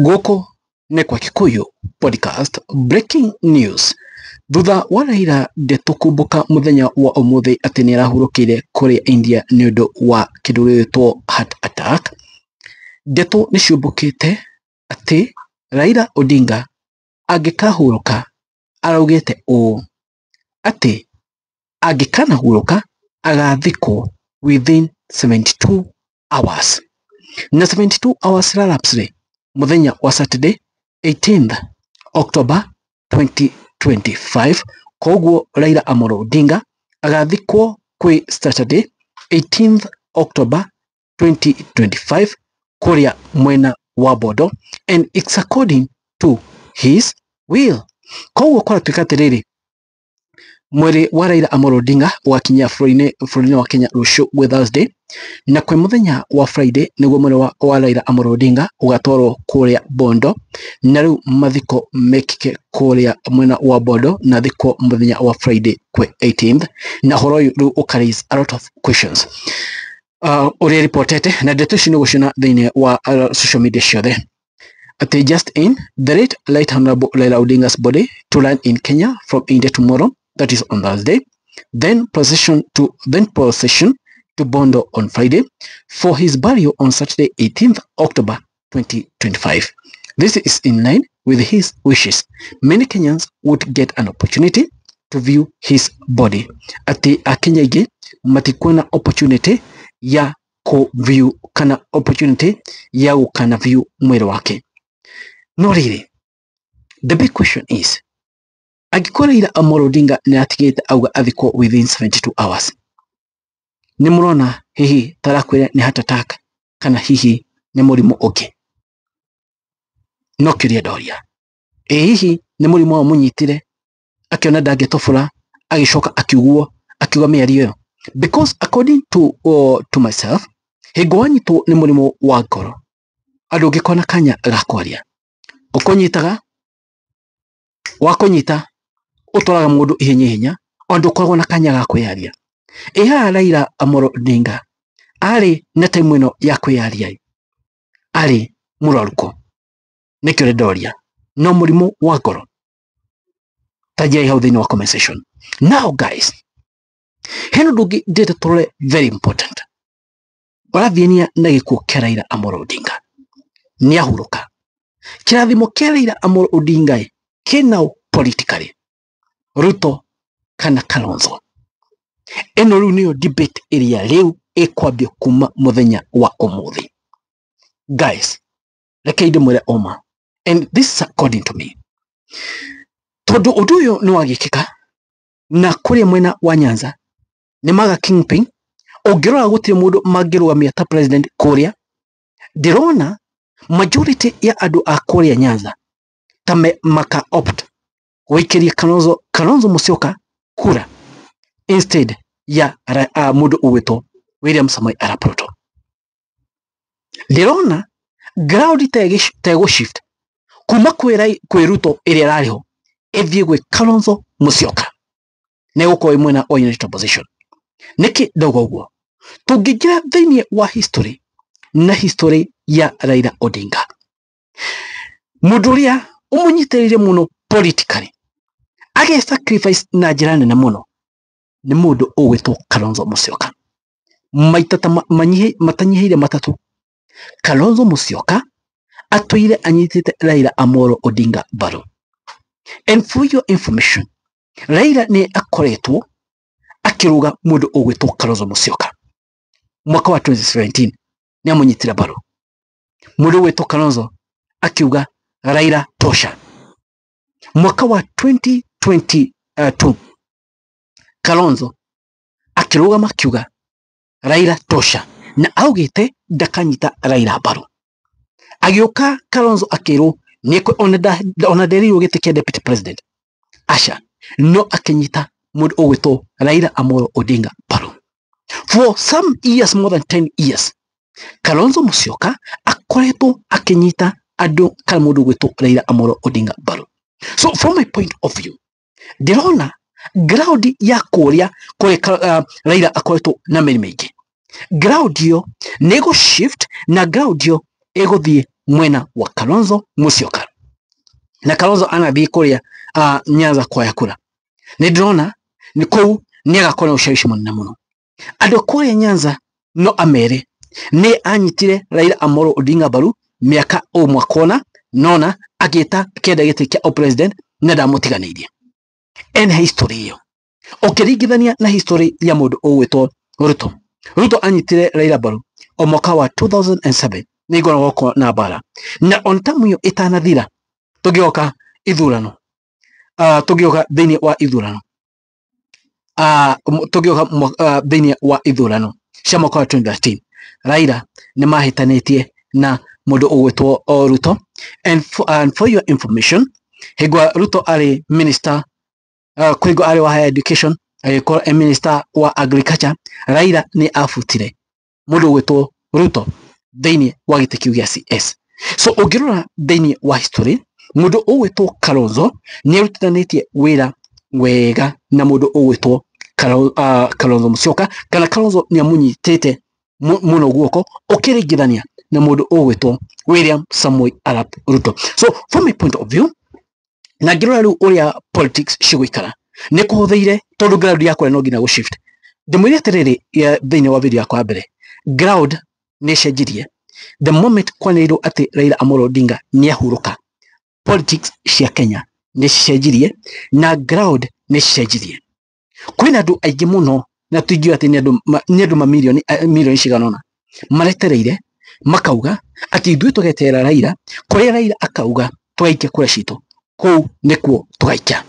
Goko ne kwa Kikuyu podcast breaking news. Thutha wa Raila ndetukumbuka muthenya wa umuthi ati ni arahurukire kuri India ni undu wa kindu gitwo heart attack. Ndeto ni ciumbukite ati Raila Odinga angikahuruka araugite ati angikanahuruka agathikwo within 72 hours. Na 72 hours lapse muthenya wa Saturday 18th October 2025. Koguo Raila Amolo Odinga agathikwo kwi Saturday 18th October 2025 kuria mwena wa Bondo, and it's according to his will. Koguo kwa tukatiriri mweri wa Raila Amolo Odinga wakinya furine wa Kenya rusho with Thursday, na kwe muthenya wa Friday niguo mweri wa Raila Amolo Odinga ugatwarwo kuria Bondo, na riu mathiko mekike kuria mwena wa Bondo na thiko muthenya wa Friday kwe 18th, na horo riu ukaraise a lot of questions uri reportete na ndeto ici nigucina thiini wa social media ciothe ati just in the late Right Honorable Raila Odinga's body to land in Kenya from India tomorrow, that is on Thursday, then procession to Bondo on Friday for his burial on Saturday 18th October 2025. This is in line with his wishes. Many Kenyans would get an opportunity to view his body. Ati Akenya ige matikuwa na opportunity ya ku view kana opportunity ya ukana view mwili wake. No really, the big question is, agikora Raila Amolo Odinga ni atigite auga athikwo within 72 hours. Ni murona hihi tarakwira ni heart attack kana hihi ni murimu ungi? No kiria doria. Hihi ni murimu wa munyitire akiona ndangitofura agicoka akiuga miario yo? Because according to myself, higwanyitwo ni murimu wa ngoro andu ngikona kanya gakwaria ukonyitaga wakonyita utoraga mundu ihenya andu koragwo na kanya ga kwiyaria. Iha Raila Amolo Odinga ari na time ino ya kwiyaria ari muraruko nikyo ndoria no murimu wa ngoro tajai hau thini wa conversation. Now guys, heno ndugi ndete turore very important. Warathienia na gikuo kia Raila Amolo Odinga ni ahuruka. Kirathimo kia Raila Amolo Odinga kina politically Ruto kana Kalonzo. Eno riu niyo debate area riu ikwambia kuma muthenya wa umuthi. Guys, reke mwere oma, and this is according to me. Tondu undu uyu ni wagikika na kuria mwena wa Nyanza ni maga kingpin, ungirora gutire mundu mangirugamia ta president kuria. Ndirona majority ya andu a kuria Nyanza tame maka opt wikiria Kalonzo Musyoka kura instead ya mundu ugwitwo William Samoei Arap Ruto. Ndirona ground tego shift kuma kwi Ruto iria rariho ithie gwe Kalonzo Musyoka ne guko imwena o unit opposition. Niki dogo uguo tungingira thiini wa history na history ya Raila Odinga, mundu uria umunyitirire muno politically age sacrifice na njira nene muno ni mundu ugwitwo Kalonzo Musyoka. Maitata matanyihiire matatu Kalonzo Musyoka atwire anyitite Raila Amolo Odinga baro. And for your information, Raila ni akoretwo akiruga mundu ugwitwo Kalonzo Musyoka mwaka wa 2017 ni amunyitira baro. Mundu ugwitwo Kalonzo akiuga Raila tosha. Mwaka wa 2022 Kalonzo akiruga makiuga Raila tosha na augite ndakanyita Raila baro. Agioka Kalonzo akiru niko ona deri ugite kia deputy president asha no akenyita mundu ugwitwo Raila Amolo Odinga baro. For some years, more than 10 years, Kalonzo Musyoka akoretwo akenyita andu kana mundu ugwitwo Raila Amolo Odinga baro. So from my point of view, ndirona ground ya kuria kuri Raila akoretwo na meri mingi. Ground yo nego shift na ground yo eguthie mwena wa Kalonzo Musyoka na Kalonzo anathii kuria Nyanza kwaya kura ni ndrona ni kou ni agakora ushawishi munene muno andu kuria Nyanza no amere ni anyitire Raila Amolo Odinga baru miaka umwe kona nona agita kenda giti kia president na ndamutiganirie en history yo ukiringithania na history ya mundu ugwitwo Ruto anyitire Raila baru o mwaka wa 2007 ni igoragwo na bara na on time yo itanathira tugioka ithurano tugioka thini wa ithurano tugioka thini wa ithurano cia mwaka wa 2013 Raila ni mahitanitie na mundu ugwitwo Ruto and for your information higwa Ruto ari minister kwigwa ari wa higher education agikora minister wa agriculture Raila ni afutire mundu ugwitwo Ruto thini wa gitikiu gia CS so ugirora thini wa history mundu ugwitwo Kalonzo ni rutithanitie wira wega na mundu ugwitwo Kalonzo Musyoka kana Kalonzo ni amunyitete muno guoko ukiringithania na mundu ugwitwo William Samoei Arap Ruto so from my point of view na ngirora riu uria politics cigwikara ni kuhuthiire tondu ground yakwa no ngina go shift ndimwire atiriri thini wa video yakwa mbere ground ni cenjirie the moment kwanirwo ati Raila Amolo Odinga ni ahuruka politics cia Kenya ni cenjirie na ground ni cenjirie kwina andu aingi muno na tuijua ati ni andu mamilioni ciganona maretereire makauga ati ithuĩ tugetera Raila kuria Raila akauga twaikia kura citu kou nikuo twaikia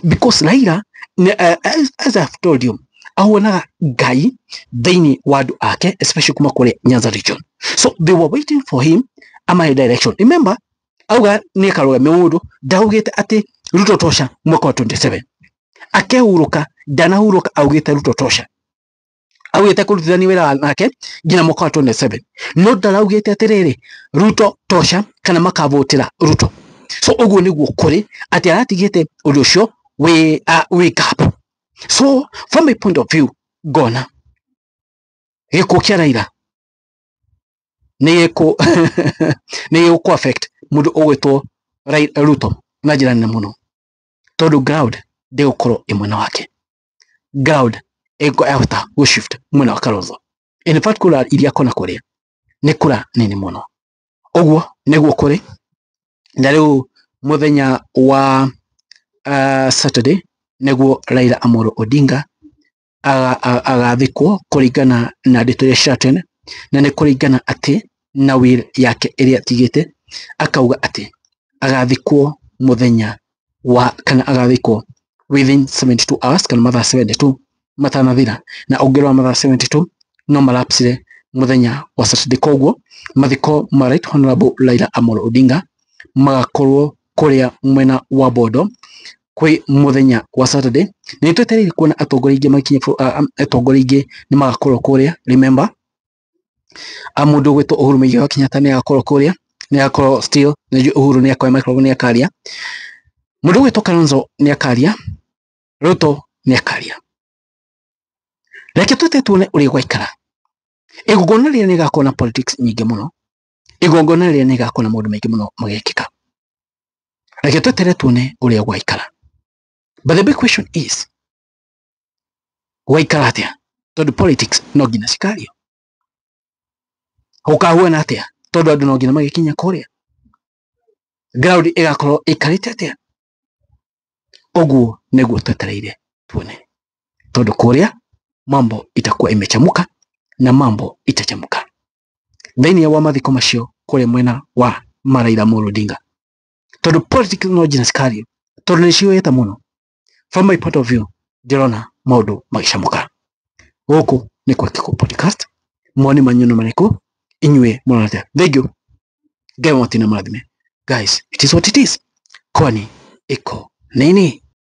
because Raila as I've told you ahuonaga ngai thĩinĩ wa andu ake especially kuma kuria Nyanza region so they were waiting for him ama direction remember auga ni karugamia mundu ndaugite ati Ruto tosha mwaka wa 27 akehuruka ndanahuruka augite Ruto tosha augite kurutithania wira nake ngina mwaka wa 27 no ndaraugite atiriri Ruto tosha kana makavotira Ruto so uguo niguo kuri ati aratigite undu ucio we gap so from my point of view gona giko kia Raila ni giko affect mundu ugwitwo Ruto na njira nene muno tondu ground ndigukorwo imwena wake ground ego ahota go shift mwena wa Kalonzo in fact kura iria kona kuria ni kura nini muno uguo niguo kuri na riu muthenya wa Saturday niguo Raila Amolo Odinga agathikwo kuringana na ndeto ya Sheraton na ni kuringana ati na will yake iria tigite akauga ati agathikwo muthenya wa kana agathikwo within 72 hours kana mathaa 72 matanathira na ungirwa mathaa 72 no malapsire muthenya wa Saturday koguo mathiko ma Right Honorable Raila Amolo Odinga magakorwo kuria mwena wa Bondo kwi muthenya wa Saturday ni twetereire kuona atongoria ingi makinye atongoria ingi ni magakorwo kuria remember mundu gwitwo Uhuru Muigai wa Kenyatta ni agakorwo kuria ni agakorwo still ni Uhuru ni akoya microphone ni akaria mundu gwitwo Kalonzo ni akaria Ruto ni akaria reke twete tuone uri gwaikara igongona ria ni gakona politics nyingi muno igongona ria ni gakona mundu maingi muno magekika reke twetere tuone uri gwaikara but the big question is gwaikara atia tondu politics no ngina cikario ukahuana atia tondu andu no ngina magikinya kuria ground igakorwo ikarite atia uguo niguo twetereire tuone tondu kuria mambo itakuwa imechamuka na mambo itachamuka thĩinĩ wa mathiko macio kuria mwena wa Raila Amolo Odinga tondu politics no ngina cikario tondu ni cioyete muno from my point of view ndirona maundu magicamuka guku ni kwa Kiko Podcast moni manyu maniku inywe mwanate thank you game watina marathime guys it is what it is kwani iko nini